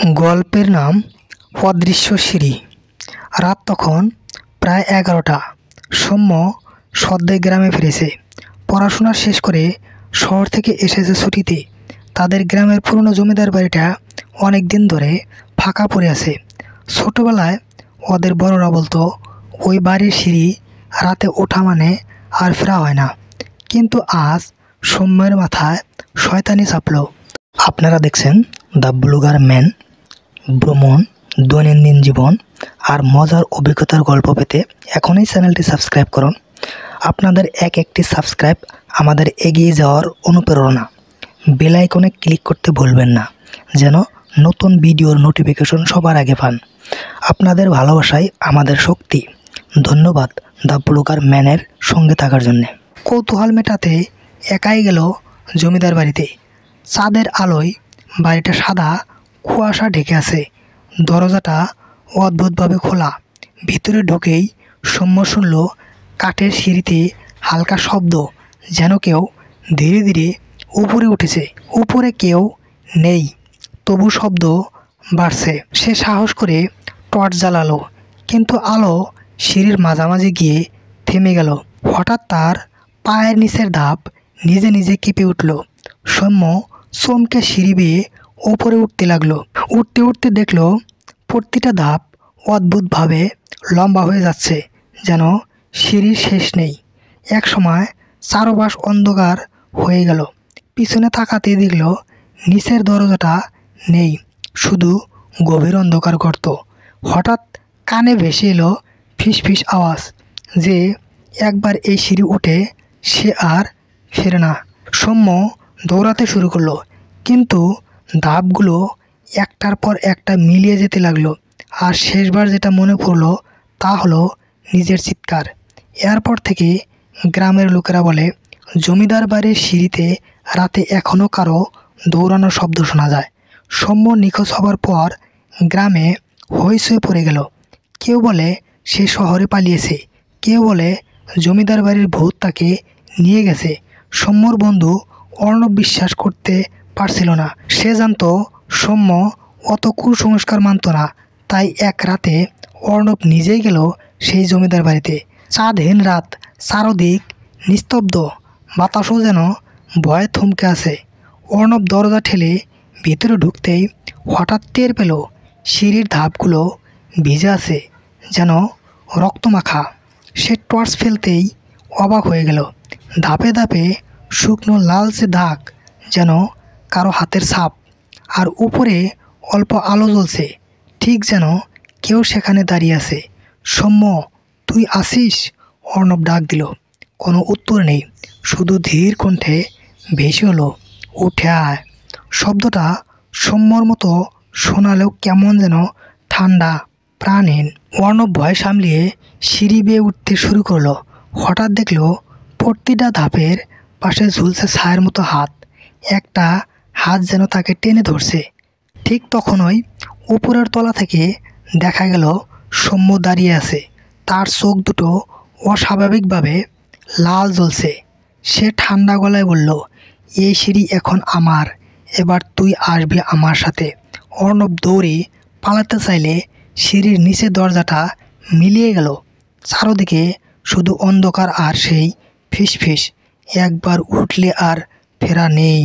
গল্পের নাম অদৃশ্য সিঁড়ি। রাত তখন প্রায় 11টা। সৌম্য সদ্যই গ্রামে ফিরেছে। পড়াশোনা শেষ করে শহর থেকে এসেছে ছুটিতে। তাদের গ্রামের পুরনো জমিদার বাড়িটা অনেক দিন ধরে ফাঁকা পড়ে আছে। ছোটবেলায় ওদের বড়রা বলতো ওই বাড়ির সিঁড়ি রাতে ওঠা মানে আর ফেরা হয় না। কিন্তু আজ সৌম্যের মাথায় শয়তানি চাপলো। আপনারা দেখছেন দ্য ব্লগার ম্যান। ভ্রমণ, দৈনন্দিন জীবন আর মজার অভিজ্ঞতার গল্প পেতে এখনই চ্যানেলটি সাবস্ক্রাইব করুন। আপনাদের একটি সাবস্ক্রাইব আমাদের এগিয়ে যাওয়ার অনুপ্রেরণা। বেল আইকনে ক্লিক করতে ভুলবেন না, যেন নতুন ভিডিওর নোটিফিকেশন সবার আগে পান। আপনাদের ভালোবাসাই আমাদের শক্তি। ধন্যবাদ দ্য ব্লগার ম্যানের সঙ্গে থাকার জন্য। কৌতূহল মেটাতে একাই গেল জমিদার বাড়িতে। চাঁদের আলোয় বাড়িটা সাদা কুয়াশা ঢেকে আছে। দরজাটা অদ্ভুতভাবে খোলা। ভিতরে ঢুকেই সৌম্য শুনল কাঠের সিঁড়িতে হালকা শব্দ, যেন কেউ ধীরে ধীরে উপরে উঠেছে। উপরে কেউ নেই, তবু শব্দ বাড়ছে। সে সাহস করে টর্চ জ্বালালো, কিন্তু আলো সিঁড়ির মাঝামাঝি গিয়ে থেমে গেল। হঠাৎ তার পায়ের নিচের ধাপ নিজে নিজে কেঁপে উঠল। সৌম্য চমকে সিঁড়ি বেয়ে ওপরে উঠতে লাগলো। উঠতে উঠতে দেখলো প্রতিটা ধাপ অদ্ভুতভাবে লম্বা হয়ে যাচ্ছে, যেন সিঁড়ির শেষ নেই। এক সময় চারপাশ অন্ধকার হয়ে গেল। পিছনে তাকাতে দেখলো নিচের দরজাটা নেই, শুধু গভীর অন্ধকার গর্ত। হঠাৎ কানে ভেসে এলো ফিসফিস আওয়াজ, যে একবার এই সিঁড়ি উঠে সে আর ফেরে না। সৌম্য দৌড়াতে শুরু করলো, কিন্তু ধাপগুলো একটার পর একটা মিলিয়ে যেতে লাগলো। আর শেষবার যেটা মনে পড়লো তা হলো নিজের চিৎকার। এরপর থেকে গ্রামের লোকেরা বলে জমিদার বাড়ির সিঁড়িতে রাতে এখনও কারো দৌড়ানোর শব্দ শোনা যায়। সৌম্য নিখোঁজ হবার পর গ্রামে হইচই পড়ে গেল। কেউ বলে সে শহরে পালিয়েছে, কেউ বলে জমিদার বাড়ির ভূত তাকে নিয়ে গেছে। সৌম্যর বন্ধু অর্ণব বিশ্বাস করতে পারছিল না। সে জানতো সৌম্য অত কুসংস্কার মানত না। তাই এক রাতে অর্ণব নিজেই গেল সেই জমিদার বাড়িতে। চাঁদহীন রাত, চারদিক নিস্তব্ধ, বাতাসও যেন ভয়ে থমকে আছে। অর্ণব দরজা ঠেলে ভিতরে ঢুকতেই হঠাৎ টের পেল সিঁড়ির ধাপগুলো ভিজে আছে, যেন রক্তমাখা। সে টর্চ ফেলতেই অবাক হয়ে গেল। ধাপে ধাপে শুকনো লালচে দাগ, যেন কারো হাতের ছাপ। আর উপরে অল্প আলো জ্বলছে, ঠিক যেন কেউ সেখানে দাঁড়িয়ে আছে। সৌম্য, তুই আসিস? অর্ণব ডাক দিল। কোনো উত্তর নেই, শুধু ধীর কণ্ঠে ভেসে হলো, উঠে আয়। শব্দটা সৌম্যর মতো শোনালেও কেমন যেন ঠান্ডা, প্রাণহীন। অর্ণব ভয় সামলিয়ে সিঁড়ি বেয়ে উঠতে শুরু করলো। হঠাৎ দেখলো প্রতিটা ধাপের পাশে ঝুলছে ছায়ের মতো হাত। একটা হাত যেন তাকে টেনে ধরছে। ঠিক তখনই উপরের তলা থেকে দেখা গেল সৌম্য দাঁড়িয়ে আছে। তার চোখ দুটো অস্বাভাবিকভাবে লাল জ্বলছে। সে ঠান্ডা গলায় বলল, এই সিঁড়ি এখন আমার, এবার তুই আসবি আমার সাথে। অর্ণব দৌড়ে পালাতে চাইলে সিঁড়ির নিচে দরজাটা মিলিয়ে গেল। চারদিকে শুধু অন্ধকার আর সেই ফিসফিস, একবার উঠলে আর ফেরা নেই।